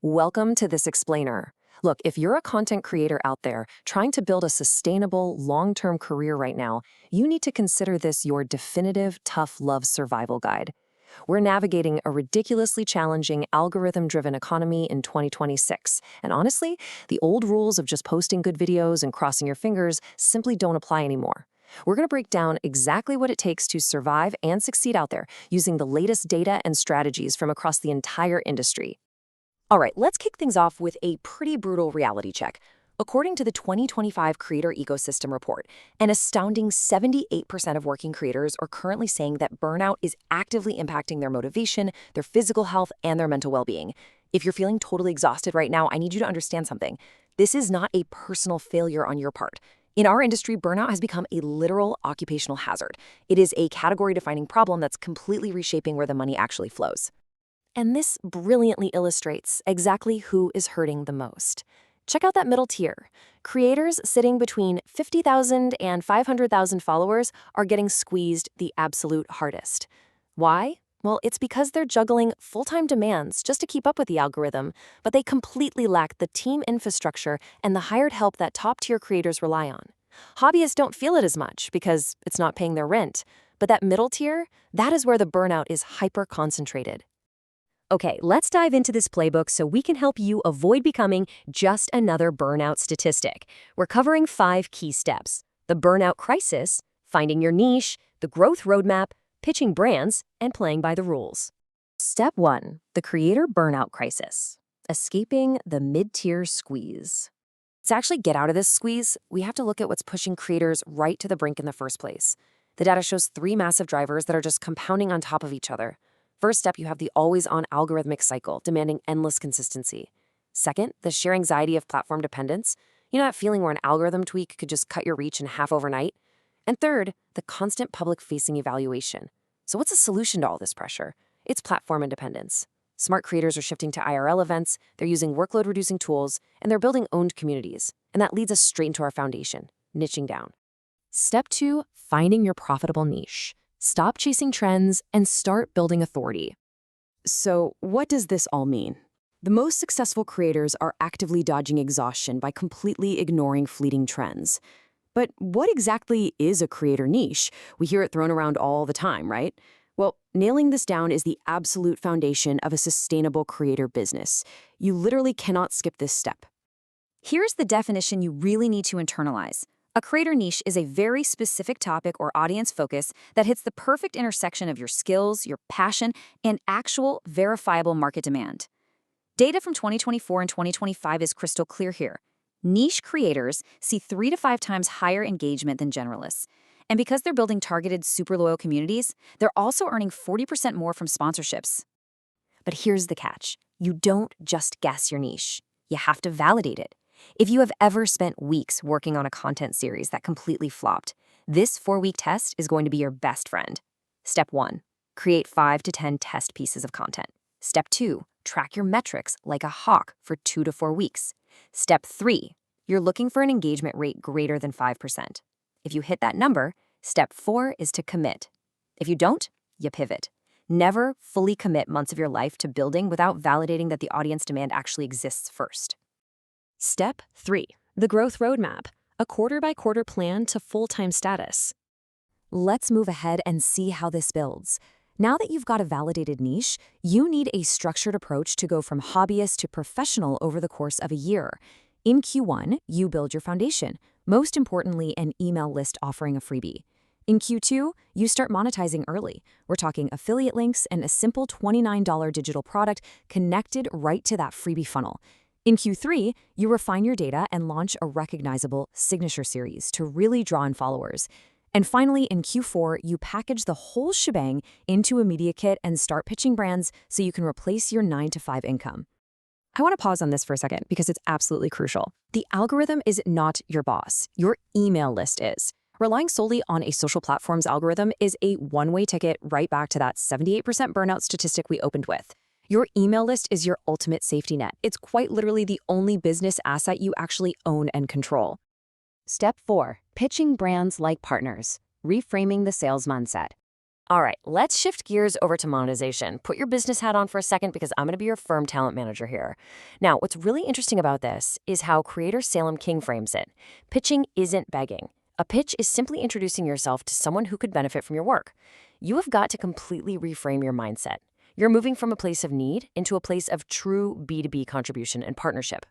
Welcome to This Explainer. Look, if you're a content creator out there trying to build a sustainable, long-term career right now, you need to consider this your definitive tough love survival guide. We're navigating a ridiculously challenging algorithm-driven economy in 2026, and honestly, the old rules of just posting good videos and crossing your fingers simply don't apply anymore. We're going to break down exactly what it takes to survive and succeed out there using the latest data and strategies from across the entire industry. All right, let's kick things off with a pretty brutal reality check. According to the 2025 Creator Ecosystem Report, an astounding 78% of working creators are currently saying that burnout is actively impacting their motivation, their physical health, and their mental well-being. If you're feeling totally exhausted right now, I need you to understand something. This is not a personal failure on your part. In our industry, burnout has become a literal occupational hazard. It is a category-defining problem that's completely reshaping where the money actually flows. And this brilliantly illustrates exactly who is hurting the most. Check out that middle tier. Creators sitting between 50,000 and 500,000 followers are getting squeezed the absolute hardest. Why? Well, it's because they're juggling full-time demands just to keep up with the algorithm, but they completely lack the team infrastructure and the hired help that top-tier creators rely on. Hobbyists don't feel it as much because it's not paying their rent, but that middle tier, that is where the burnout is hyper-concentrated. Okay, let's dive into this playbook so we can help you avoid becoming just another burnout statistic. We're covering 5 key steps: the burnout crisis, finding your niche, the growth roadmap, pitching brands, and playing by the rules. Step 1, the creator burnout crisis, escaping the mid-tier squeeze. To actually get out of this squeeze, we have to look at what's pushing creators right to the brink in the first place. The data shows 3 massive drivers that are just compounding on top of each other. First step, you have the always-on algorithmic cycle, demanding endless consistency. Second, the sheer anxiety of platform dependence. You know that feeling where an algorithm tweak could just cut your reach in half overnight? And third, the constant public-facing evaluation. So what's the solution to all this pressure? It's platform independence. Smart creators are shifting to IRL events, they're using workload-reducing tools, and they're building owned communities. And that leads us straight into our foundation, niching down. Step 2, finding your profitable niche. Stop chasing trends and start building authority. So, what does this all mean? The most successful creators are actively dodging exhaustion by completely ignoring fleeting trends. But what exactly is a creator niche? We hear it thrown around all the time, right? Well, nailing this down is the absolute foundation of a sustainable creator business. You literally cannot skip this step. Here's the definition you really need to internalize. A creator niche is a very specific topic or audience focus that hits the perfect intersection of your skills, your passion, and actual verifiable market demand. Data from 2024 and 2025 is crystal clear here. Niche creators see 3 to 5 times higher engagement than generalists. And because they're building targeted, super loyal communities, they're also earning 40% more from sponsorships. But here's the catch. You don't just guess your niche. You have to validate it. If you have ever spent weeks working on a content series that completely flopped, this 4-week test is going to be your best friend. Step 1, create 5 to 10 test pieces of content. Step 2, track your metrics like a hawk for 2 to 4 weeks. Step 3, you're looking for an engagement rate greater than 5%. If you hit that number, step 4 is to commit. If you don't, you pivot. Never fully commit months of your life to building without validating that the audience demand actually exists first. Step 3, the growth roadmap, a quarter-by-quarter plan to full-time status. Let's move ahead and see how this builds. Now that you've got a validated niche, you need a structured approach to go from hobbyist to professional over the course of a year. In Q1, you build your foundation, most importantly, an email list offering a freebie. In Q2, you start monetizing early. We're talking affiliate links and a simple $29 digital product connected right to that freebie funnel. In Q3, you refine your data and launch a recognizable signature series to really draw in followers. And finally, in Q4, you package the whole shebang into a media kit and start pitching brands so you can replace your 9-to-5 income. I want to pause on this for a second because it's absolutely crucial. The algorithm is not your boss. Your email list is. Relying solely on a social platform's algorithm is a one-way ticket right back to that 78% burnout statistic we opened with. Your email list is your ultimate safety net. It's quite literally the only business asset you actually own and control. Step 4, pitching brands like partners, reframing the sales mindset. All right, let's shift gears over to monetization. Put your business hat on for a second because I'm going to be your firm talent manager here. Now, what's really interesting about this is how creator Salem King frames it. Pitching isn't begging. A pitch is simply introducing yourself to someone who could benefit from your work. You have got to completely reframe your mindset. You're moving from a place of need into a place of true B2B contribution and partnership.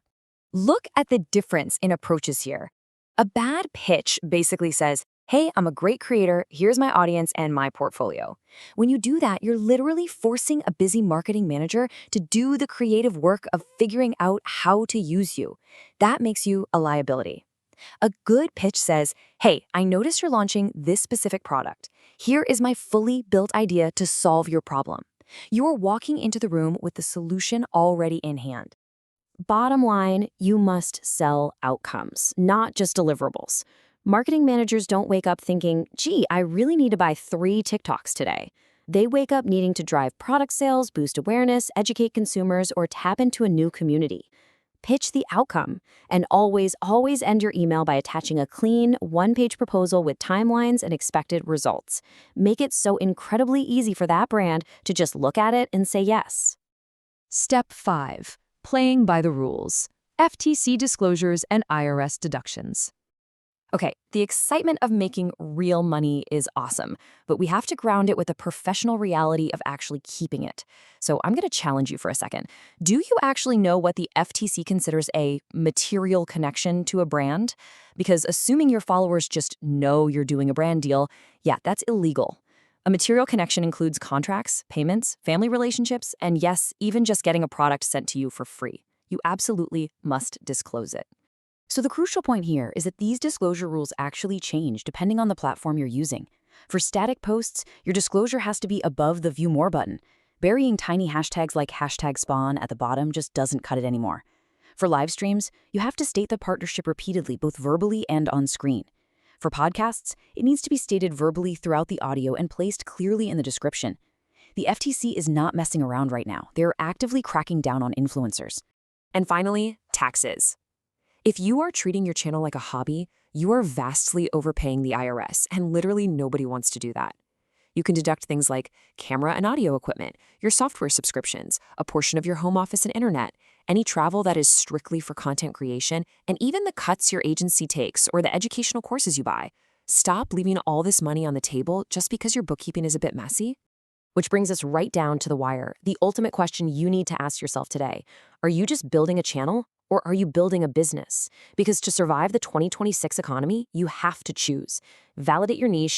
Look at the difference in approaches here. A bad pitch basically says, hey, I'm a great creator, here's my audience and my portfolio. When you do that, you're literally forcing a busy marketing manager to do the creative work of figuring out how to use you. That makes you a liability. A good pitch says, hey, I noticed you're launching this specific product. Here is my fully built idea to solve your problem. You're walking into the room with the solution already in hand. Bottom line, you must sell outcomes, not just deliverables. Marketing managers don't wake up thinking, gee, I really need to buy 3 TikToks today. They wake up needing to drive product sales, boost awareness, educate consumers, or tap into a new community. Pitch the outcome, and always end your email by attaching a clean, one-page proposal with timelines and expected results. Make it so incredibly easy for that brand to just look at it and say yes. Step 5. Playing by the rules. FTC disclosures and IRS deductions. Okay, the excitement of making real money is awesome, but we have to ground it with the professional reality of actually keeping it. So I'm going to challenge you for a second. Do you actually know what the FTC considers a material connection to a brand? Because assuming your followers just know you're doing a brand deal, yeah, that's illegal. A material connection includes contracts, payments, family relationships, and yes, even just getting a product sent to you for free. You absolutely must disclose it. So the crucial point here is that these disclosure rules actually change depending on the platform you're using. For static posts, your disclosure has to be above the View More button. Burying tiny hashtags like #spawn at the bottom just doesn't cut it anymore. For live streams, you have to state the partnership repeatedly, both verbally and on screen. For podcasts, it needs to be stated verbally throughout the audio and placed clearly in the description. The FTC is not messing around right now. They're actively cracking down on influencers. And finally, taxes. If you are treating your channel like a hobby, you are vastly overpaying the IRS, and literally nobody wants to do that. You can deduct things like camera and audio equipment, your software subscriptions, a portion of your home office and internet, any travel that is strictly for content creation, and even the cuts your agency takes or the educational courses you buy. Stop leaving all this money on the table just because your bookkeeping is a bit messy. Which brings us right down to the wire, the ultimate question you need to ask yourself today. Are you just building a channel? Or are you building a business? Because to survive the 2026 economy, you have to choose. Validate your niche,